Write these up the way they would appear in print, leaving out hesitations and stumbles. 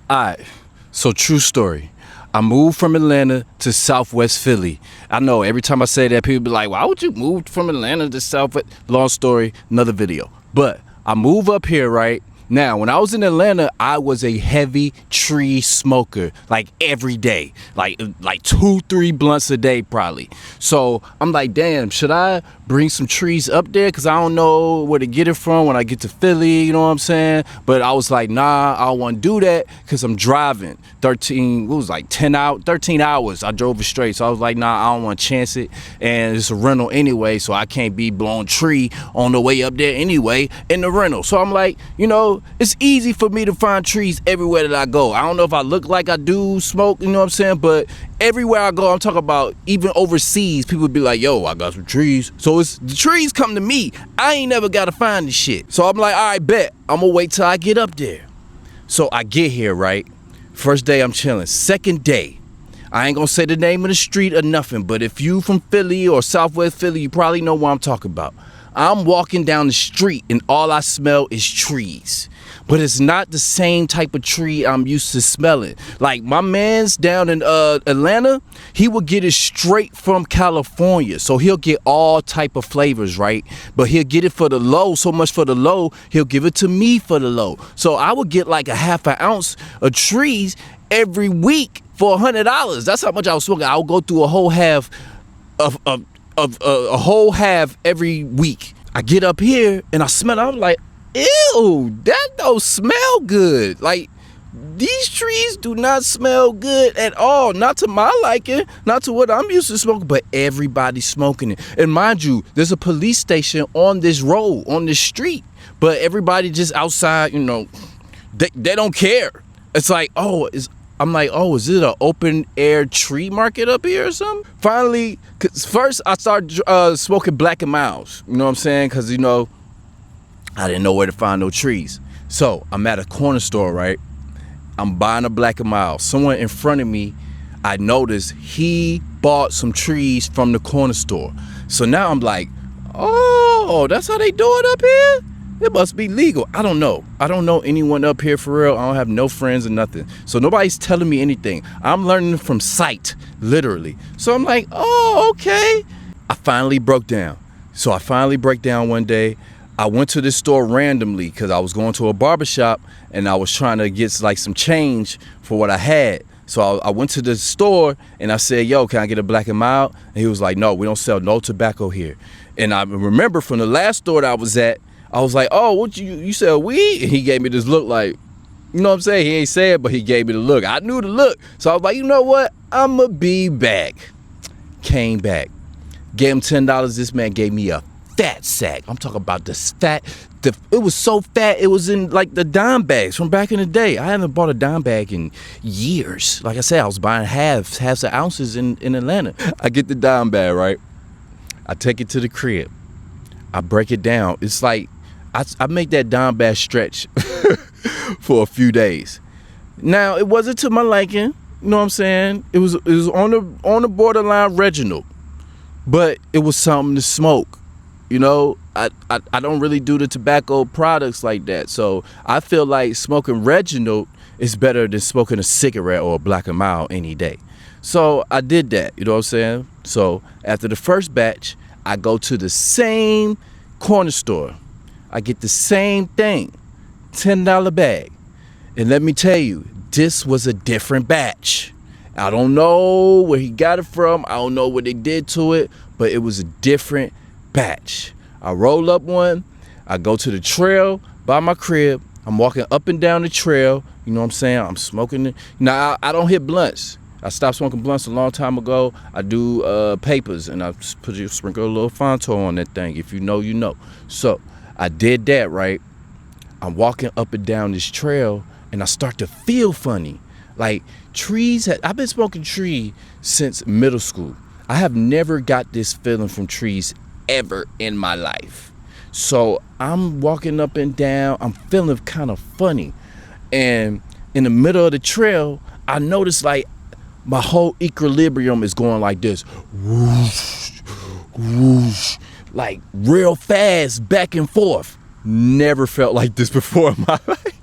Alright, so true story. I moved from Atlanta to Southwest Philly. I know every time I say that, people be like, why would you move from Atlanta to Southwest? Long story, another video. But I move up here, right? Now, when I was in Atlanta, I was a heavy tree smoker, like every day, like 2-3 blunts a day probably. So I'm like, damn, should I bring some trees up there? Cause I don't know where to get it from when I get to Philly, you know what I'm saying? But I was like, nah, I don't want to do that cause I'm driving 13 hours. I drove it straight. So I was like, nah, I don't want to chance it. And it's a rental anyway, so I can't be blowing tree on the way up there anyway in the rental. So I'm like, you know, it's easy for me to find trees everywhere that I go. I don't know if I look like I do smoke, you know what I'm saying? But everywhere I go, I'm talking about even overseas, people be like, yo, I got some trees. So it's the trees come to me. I ain't never got to find this shit. So I'm like, all right, bet. I'm going to wait till I get up there. So I get here, right? First day I'm chilling. Second day, I ain't going to say the name of the street or nothing, but if you from Philly or Southwest Philly, you probably know what I'm talking about. I'm walking down the street and all I smell is trees. But it's not the same type of tree I'm used to smelling. Like my man's down in Atlanta, he will get it straight from California. So he'll get all type of flavors, right? But he'll get it for the low, so much for the low, he'll give it to me for the low. So I would get like a half an ounce of trees every week for $100. That's how much I was smoking. I would go through a whole half of a whole half every week. I get up here and I smell it. I'm like, ew, that don't smell good. Like, these trees do not smell good at all. Not to my liking, not to what I'm used to smoking, but everybody's smoking it. And mind you, there's a police station on this road, on this street, but everybody just outside, you know, they don't care. It's like, I'm like, is it an open air tree market up here or something? Finally, cause first I started smoking Black and Milds, you know what I'm saying? Cause you know, I didn't know where to find no trees. So I'm at a corner store, right? I'm buying a Black and Mild. Someone in front of me, I noticed he bought some trees from the corner store. So now I'm like, oh, that's how they do it up here? It must be legal. I don't know. I don't know anyone up here for real. I don't have no friends or nothing. So nobody's telling me anything. I'm learning from sight, literally. So I'm like, oh, okay. I finally broke down. So I finally break down one day. I went to this store randomly because I was going to a barbershop and I was trying to get like some change for what I had. So I went to the store and I said, yo, can I get a Black and Mild? And he was like, no, we don't sell no tobacco here. And I remember from the last store that I was at, I was like, oh, what you sell weed? And he gave me this look like, you know what I'm saying? He ain't say it, but he gave me the look. I knew the look. So I was like, you know what? I'ma be back. Came back. Gave him $10. This man gave me a fat sack. I'm talking about this fat. It was so fat, it was in like the dime bags from back in the day. I haven't bought a dime bag in years. Like I said, I was buying halves of ounces in Atlanta. I get the dime bag, right? I take it to the crib. I break it down. It's like, I make that dime bag stretch for a few days. Now, it wasn't to my liking, you know what I'm saying? It was on the borderline Reginald, but it was something to smoke. You know, I don't really do the tobacco products like that. So I feel like smoking Reginald is better than smoking a cigarette or a Black and Mild any day. So I did that, you know what I'm saying? So after the first batch, I go to the same corner store. I get the same thing, $10 bag. And let me tell you, this was a different batch. I don't know where he got it from. I don't know what they did to it, but it was a different batch. I roll up one. I go to the trail by my crib. I'm walking up and down the trail. You know what I'm saying? I'm smoking it. Now, I don't hit blunts. I stopped smoking blunts a long time ago. I do papers, and I sprinkle a little Fonto on that thing. If you know, you know. So I did that, right? I'm walking up and down this trail, and I start to feel funny. Like trees, I've been smoking tree since middle school. I have never got this feeling from trees ever in my life. So I'm walking up and down, I'm feeling kind of funny. And in the middle of the trail, I notice like my whole equilibrium is going like this. Whoosh, whoosh, like real fast, back and forth. Never felt like this before in my life.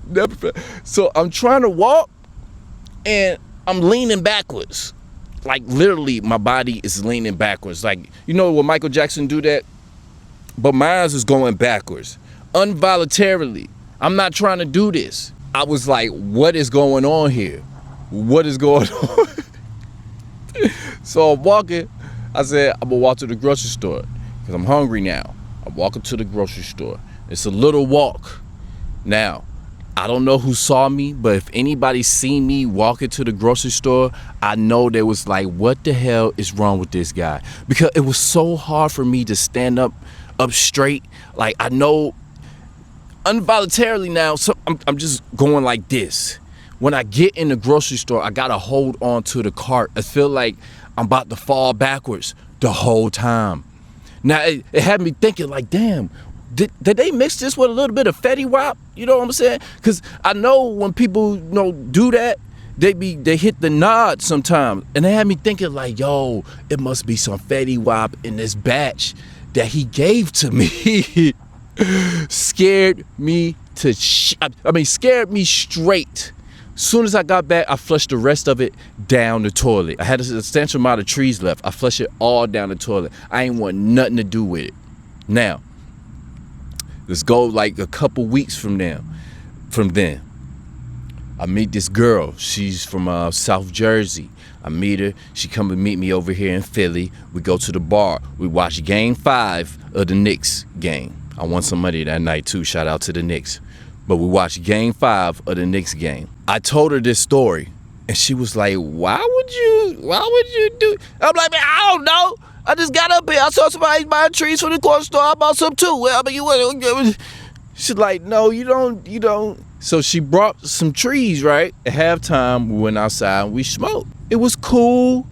Never fell. So I'm trying to walk and I'm leaning backwards. Like literally my body is leaning backwards. Like, you know when Michael Jackson do that? But mine is going backwards. Involuntarily. I'm not trying to do this. I was like, what is going on here? What is going on? So I'm walking. I said, I'm gonna walk to the grocery store because I'm hungry now. I'm walking to the grocery store. It's a little walk. Now, I don't know who saw me, but if anybody seen me walking to the grocery store, I know they was like, what the hell is wrong with this guy? Because it was so hard for me to stand up straight. Like, I know involuntarily now, so I'm just going like this. When I get in the grocery store, I gotta hold on to the cart. I feel like I'm about to fall backwards the whole time. Now, it had me thinking like, damn, did they mix this with a little bit of Fetty Wap? You know what I'm saying? Because I know when people, do that, they hit the nod sometimes. And it had me thinking like, yo, it must be some Fetty Wap in this batch that he gave to me. Scared me scared me straight. Soon as I got back, I flushed the rest of it down the toilet. I had a substantial amount of trees left. I flushed it all down the toilet. I ain't want nothing to do with it. Now, let's go like a couple weeks from then. I meet this girl. She's from South Jersey. I meet her. She come and meet me over here in Philly. We go to the bar. We watch Game 5 of the Knicks game. I won some money that night too. Shout out to the Knicks. But we watched Game 5 of the Knicks game. I told her this story, and she was like, why would you do? I'm like, man, I don't know. I just got up here. I saw somebody buying trees from the corner store. I bought some too. Well, I mean, she's like, no, you don't. So she brought some trees, right? At halftime, we went outside and we smoked. It was cool,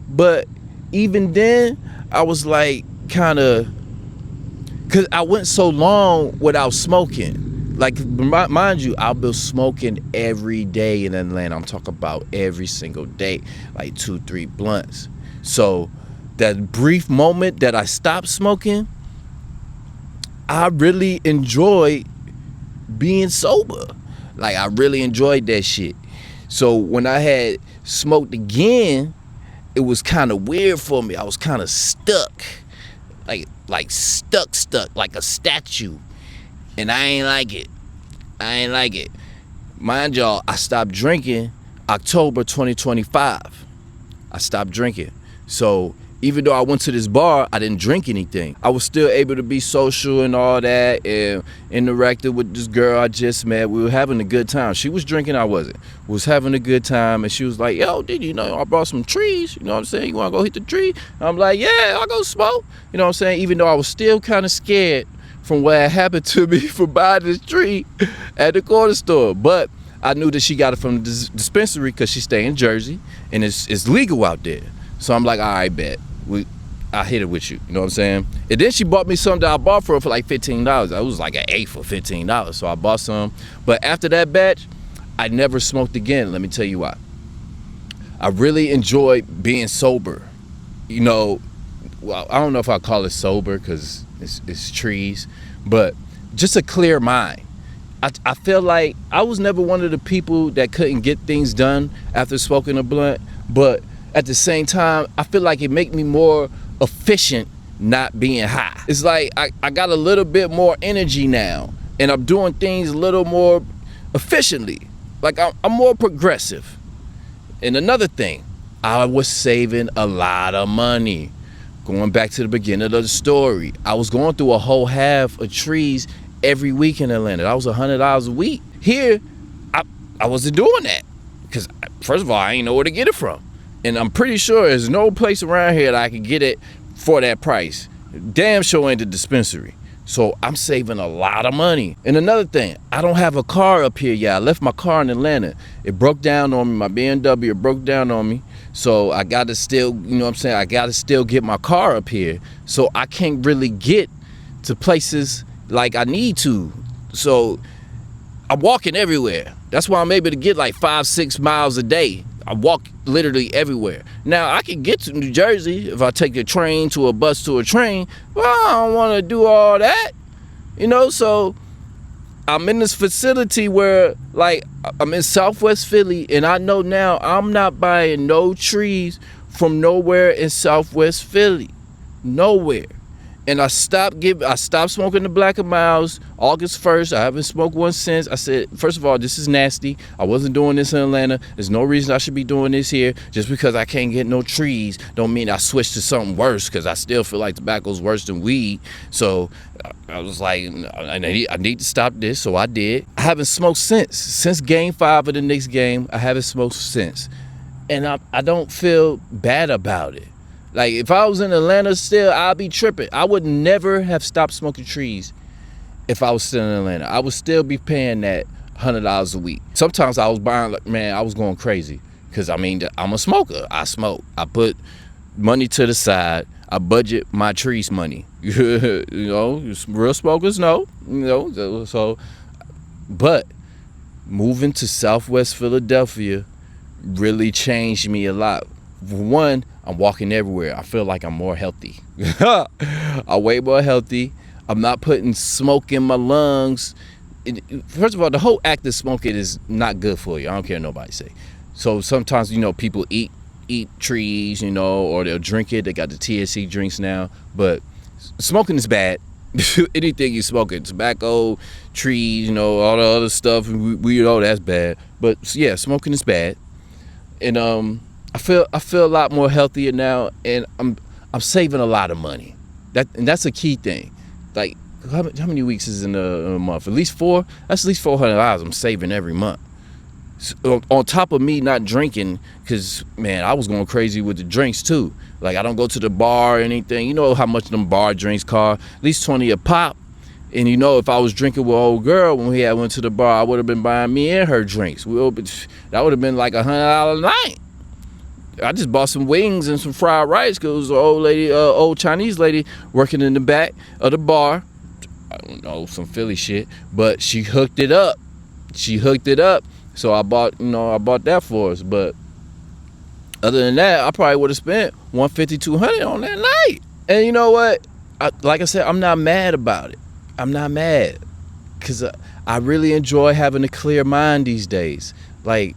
but even then, I was like, because I went so long without smoking. Like, mind you, I've been smoking every day in Atlanta. I'm talking about every single day, like 2-3 blunts. So that brief moment that I stopped smoking, I really enjoyed being sober. Like, I really enjoyed that shit. So when I had smoked again, it was kind of weird for me. I was kind of stuck, like stuck like a statue. And I ain't like it. Mind y'all, I stopped drinking October 2025. I stopped drinking. So even though I went to this bar, I didn't drink anything. I was still able to be social and all that and interacted with this girl I just met. We were having a good time. She was drinking, I wasn't. We was having a good time, and she was like, yo, did you know I brought some trees? You know what I'm saying? You want to go hit the tree? And I'm like, yeah, I'll go smoke. You know what I'm saying? Even though I was still kind of scared from what had happened to me for buying this tree at the corner store. But I knew that she got it from the dispensary because she stay in Jersey, and it's legal out there. So I'm like, all right, bet. I hit it with you. You know what I'm saying? And then she bought me some that I bought for her for like $15. It was like an 8 for $15. So I bought some. But after that batch, I never smoked again. Let me tell you why. I really enjoyed being sober. Well, I don't know if I call it sober because it's trees, but just a clear mind. I feel like I was never one of the people that couldn't get things done after smoking a blunt, but at the same time, I feel like it make me more efficient not being high. It's like I got a little bit more energy now, and I'm doing things a little more efficiently. Like I'm more progressive. And another thing, I was saving a lot of money. Going back to the beginning of the story, I was going through a whole half of trees every week in Atlanta. That was $100 a week. Here, I wasn't doing that because, first of all, I ain't know where to get it from. And I'm pretty sure there's no place around here that I could get it for that price. Damn sure ain't the dispensary. So I'm saving a lot of money. And another thing, I don't have a car up here yet. I left my car in Atlanta. It broke down on me. My BMW broke down on me. So I got to still, I got to still get my car up here. So I can't really get to places like I need to. So I'm walking everywhere. That's why I'm able to get like 5-6 miles a day. I walk literally everywhere. Now, I can get to New Jersey if I take a train to a bus to a train, but I don't want to do all that. So I'm in this facility where, like, I'm in Southwest Philly, and I know now I'm not buying no trees from nowhere in Southwest Philly, nowhere. And I stopped smoking the Black and Milds August 1st. I haven't smoked one since. I said, first of all, this is nasty. I wasn't doing this in Atlanta. There's no reason I should be doing this here. Just because I can't get no trees don't mean I switched to something worse, because I still feel like tobacco's worse than weed. So I was like, I need to stop this, so I did. I haven't smoked since Game 5 of the Knicks game. I haven't smoked since. And I don't feel bad about it. Like, if I was in Atlanta still, I'd be tripping. I would never have stopped smoking trees if I was still in Atlanta. I would still be paying that $100 a week. Sometimes I was buying, like, man, I was going crazy. Because, I mean, I'm a smoker. I smoke. I put money to the side. I budget my trees money. You know, real smokers know. You know, so, but moving to Southwest Philadelphia really changed me a lot. For one, I'm walking everywhere. I feel like I'm more healthy. I'm way more healthy. I'm not putting smoke in my lungs. First of all, the whole act of smoking is not good for you. I don't care what nobody say. So sometimes, you know, people eat trees, you know, or they'll drink it. They got the THC drinks now. But smoking is bad. Anything you smoking, tobacco, trees, you know, all the other stuff, we know that's bad. But yeah, smoking is bad. And I feel a lot more healthier now, and I'm saving a lot of money. That's a key thing. Like, how many weeks is in a month? At least 4. That's at least $400 I'm saving every month. So, on top of me not drinking, because, man, I was going crazy with the drinks too. Like, I don't go to the bar or anything. You know how much them bar drinks cost? At least 20 a pop. And you know, if I was drinking with old girl when we went to the bar, I would have been buying me and her drinks. That would have been like $100 a night. I just bought some wings and some fried rice because the old Chinese lady working in the back of the bar. I don't know, some Philly shit, but she hooked it up. So I bought that for us. But other than that, I probably would have spent $150, $200 on that night. And you know what? Like I said, I'm not mad about it. I'm not mad, because I really enjoy having a clear mind these days. Like,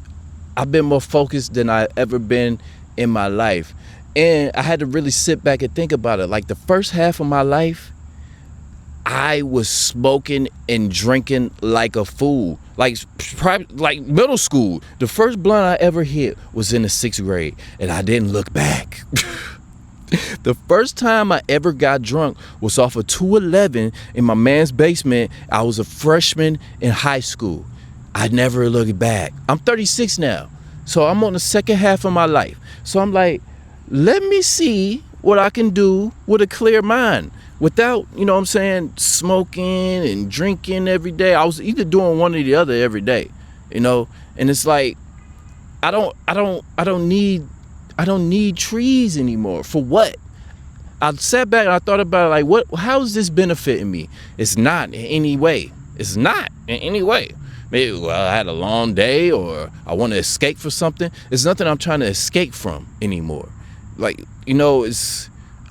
I've been more focused than I ever been in my life. And I had to really sit back and think about it. Like, the first half of my life, I was smoking and drinking like a fool. Like middle school. The first blunt I ever hit was in the 6th grade, and I didn't look back. The first time I ever got drunk was off of 211 in my man's basement. I was a freshman in high school. I never looked back. I'm 36 now, so I'm on the second half of my life. So I'm like, let me see what I can do with a clear mind without, you know what I'm saying, smoking and drinking every day. I was either doing one or the other every day, you know. And it's like, I don't need trees anymore. For what? I sat back and I thought about it, like, how is this benefiting me? It's not in any way. It's not in any way. Maybe, well, I had a long day, or I want to escape for something. It's nothing I'm trying to escape from anymore. Like, you know,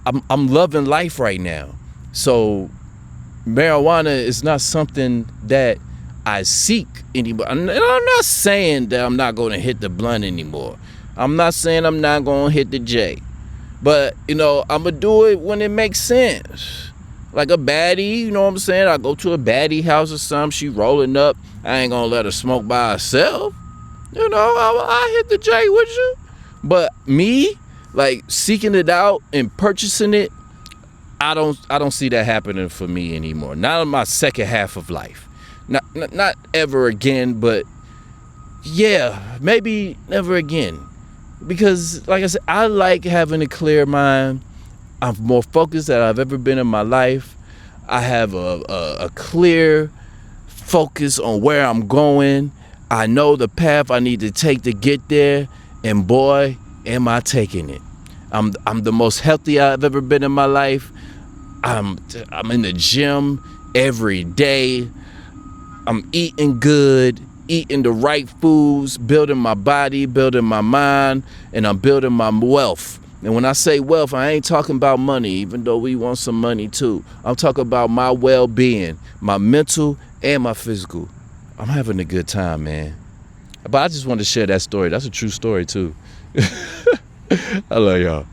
I'm loving life right now. So marijuana is not something that I seek anymore. And I'm not saying that I'm not going to hit the blunt anymore. I'm not saying I'm not going to hit the J. But, you know, I'm going to do it when it makes sense. Like a baddie, you know what I'm saying? I go to a baddie house or something, she rolling up. I ain't going to let her smoke by herself. You know, I hit the J with you. But me, like, seeking it out and purchasing it, I don't see that happening for me anymore. Not in my second half of life. Not ever again, but yeah, maybe never again. Because, like I said, I like having a clear mind. I'm more focused than I've ever been in my life. I have a clear focus on where I'm going. I know the path I need to take to get there, and boy, am I taking it. I'm the most healthy I've ever been in my life. I'm in the gym every day. I'm eating good, eating the right foods, building my body, building my mind, and I'm building my wealth. And when I say wealth, I ain't talking about money, even though we want some money too. I'm talking about my well-being, my mental and my physical. I'm having a good time, man. But I just wanted to share that story. That's a true story too. I love y'all.